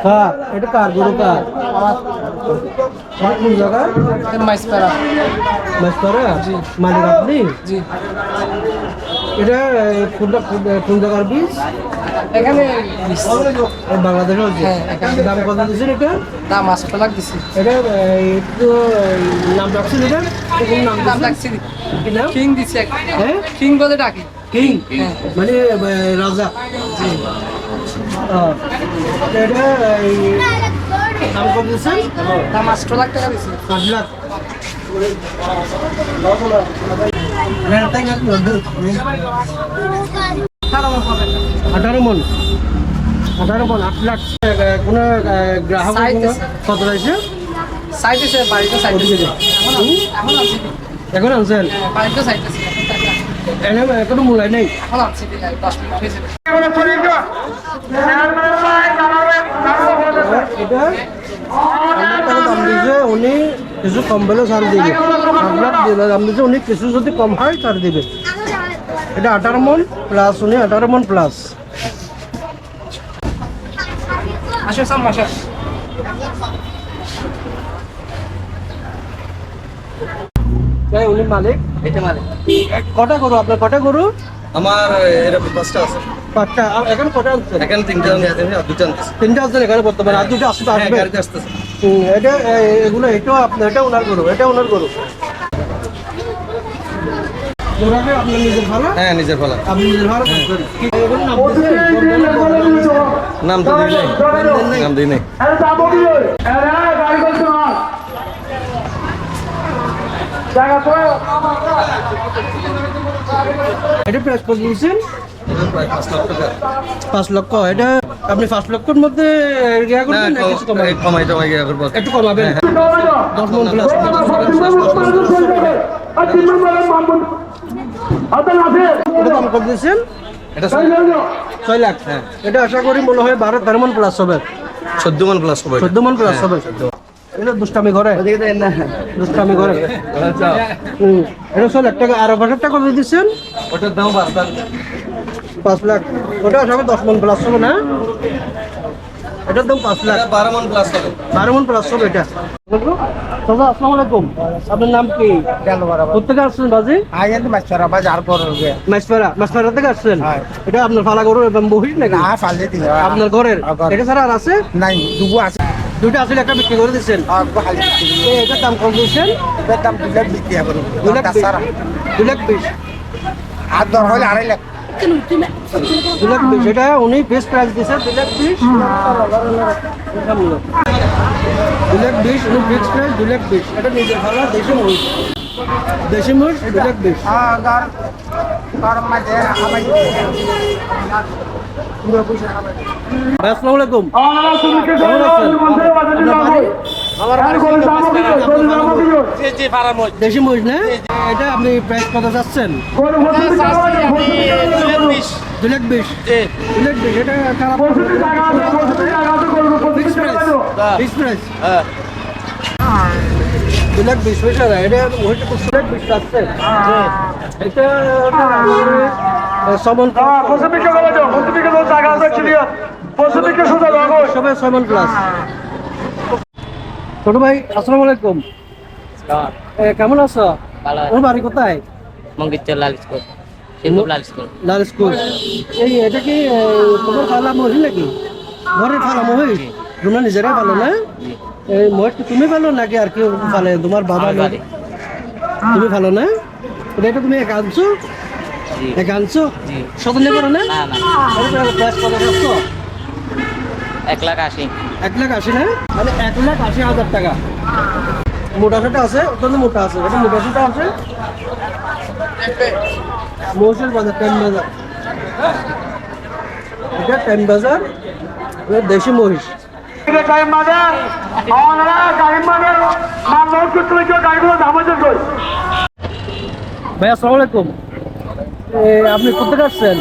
হ্যাঁ, এটা কার গরু কার? কোন জায়গা? মাইসপাড়া। মাইসপাড়া? জি। মালিক আপনি? জি। এটা কোন জায়গার বীজ? এখানে বাংলাদেশে হচ্ছে। হ্যাঁ, এখানে। দাম কত দিচ্ছেন এটা? দাম 8 লাখ দিছি। এটা একটু নাম রাখছেন এটা? কোন নাম দাম দিচ্ছেন? রাখছি। কি নাম? কিং দিছি একটা। হ্যাঁ? কিং বলে ডাকি। কিং? হ্যাঁ। মানে রাজা। জি। এটা দাম কত দিচ্ছেন? দাম 8 লাখ টাকা দিছি। 8 লাখ। আঠারো মন 8 লাখ। কোনো গ্রাহক চাইতেছে। কত রয়েছে? চাইতেছে বাড়িতে চাইতেছে। এখন আনছি। এখন আনছেন? বাড়িতে চাইতেছে। এনে কোনো মূল্য নেই। এখন আনছি 10 মিনিট হয়েছে। এটা 8 লাখ টাকা দাম দিয়েছে, উনি কিছু কম পেলেও ছাড় দিবে। 8 লাখ দাম দিয়েছে, উনি কিছু যদি কম হয় ছাড় দিবে। এটা 18 মন প্লাস, উনি 18 মন প্লাস। আসো সাম আসো। উনি মালিক? এটা মানে কটা গরু আপনার? কটা গরু? আমার এরকম 5টা আছে। 5টা। এখন কটা আনছেন? এখানে 3টা আছে, আর 2টা আনতেছি। 3টা আনছেন এখানে বর্তমানে, আর 2টা আসবে হ্যাঁ, আসবে। গাড়িতে আসতেছে। এটা এগুলো এটাও আপনার, এটা ওনার গরু, এটা ওনার গরু। ওনাকে আপনার নিজের ভালো? হ্যাঁ, নিজের ফলা। আপনি নিজের ভালো করছেন। এগুলো নাম দিয়েছেন? নাম তো দিই নাই। নাম দিই নাই। এটা প্রাইস কত দিয়েছেন? প্রায় 5 লাখ টাকা। 5 লক্ষ। এটা আপনি 5 লক্ষের মধ্যে ইয়া না, করবেন না কিছু কমাবেন? কমাই টমাই গিয়ে করবো। একটু কমাবেন। 10 মন প্লাস। এটা দাম কত দিয়েছেন? এটা 6 লাখ। হ্যাঁ। এটা আশা করি মনে হয় 12-13 মন প্লাস হবে। 14 মান প্লাস হবে। 14 মন প্লাস হবে। এটা দুষ্টামি করে, দুষ্টামি করে। এটা 6 লাখ টাকা। আর 5 টাকা কত দিচ্ছেন? ওটার দাম 5 লাখ। 5 লাখ। ওটা আশা করি 10 মন প্লাস হবে না? এটার দাম 5 লাখ। এটা 12 মান প্লাস হবে। 12 মন প্লাস হবে এটা। দাদা আসসালামু আলাইকুম। আপনার নাম কি? কোথেকে আসছেন বাজি? মাছপাড়া থেকে আসছেন? এটা আপনার ফালা গরু এবং বহির নাকি? আপনার ঘরের? এটা ছাড়া আর আছে? নাই দুবু আছে। দুইটা আসলে একটা বিক্রি করে দিচ্ছেন। এটার দাম কম দিচ্ছেন? এটার দাম 2 লাখ বিক্রি করুন। 2 লাখ 20। 2 লাখ 20। আর দর হলে 2.5 লাখ। 2 লাখ 20। এটা উনি বেস্ট প্রাইস দিচ্ছে 2 লাখ 20। 2 লাখ 20 উনি ফিক্স প্রাইস 2 লাখ 20। এটা নিজের ভালো দেশি মহিষ। দেশি মহিষ 2 লাখ 20। গরম মাঝে আমার ভাই আসসালামু আলাইকুম। কেমন আছেন? আপনার বাড়ি? দেশি মহিষ না? এটা আপনি প্রাইস কত চাচ্ছেন? 2 লাখ 20। 2 লাখ 20। এটা খারাপ fix price. Fix price. 2 lakh 20 পয়সা। এটা মহিষটা 2 লাখ 20 চাচ্ছে। এটা সমান সবাই সমান প্লাস। ছোট ভাই আসসালামু আলাইকুম। কেমন আছো? ওর বাড়ি কোথায়? লাল স্কুল, সিন্ধু লাল স্কুল। লাল স্কুল। এটা কি তোমার ফালা মহিষ নাকি? ঘরের ফালা মহিষ? তোমরা নিজেরাই ভালো না? এই মহিষ কি তুমি ভালো নাকি আর কেউ ফালে? তোমার বাবা ভালো। তুমি ভালো না? এটা তুমি একা আনছো? একা আনছো? স্বতন্ত্র করো না? না না, প্রাইস কত রাখছো? 1 লাখ 80। 1 লাখ 80 না? মানে 1,80,000 টাকা। মোটা সেটা আছে, অত্যন্ত মোটা আছে। এটা মোটা সেটা আছে। মহিষের বাজার টাইম বাজার। এটা টাইম বাজার। এটা দেশি মহিষ। ভাই আসসালামু আলাইকুম। আপনি কোথেকে আসছেন?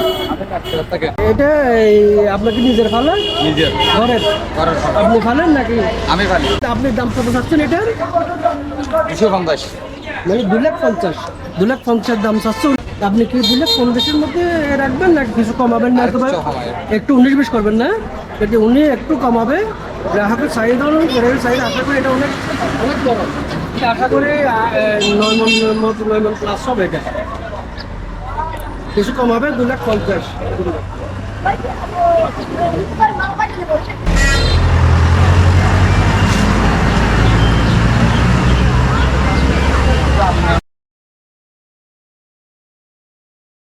এটা আপনার কি নিজের ফালেন? নিজের। ঘরের? আপনি ফালেন নাকি? আমি পারি। আপনি দাম কত চাচ্ছেন এটার? 250। মানে 2 লাখ 50। 2 লাখ 50 দাম চাচ্ছেন। আপনি কি দিলে 15-এর মধ্যে রাখবেন না কিছু কমাবেন না? আর অথবা কিছু কমাবেন। একটু 19-20 করবেন না? যদি উনি একটু কমাবে, গ্রাহকের চাহিদা অনুযায়ী গ্রাহকের চাহিদা আশা করি এটা অনেক অনেক বড়। এটা আশা করি 9 মন প্লাস হবে এটা। কিছু কমাবে 2,50,000।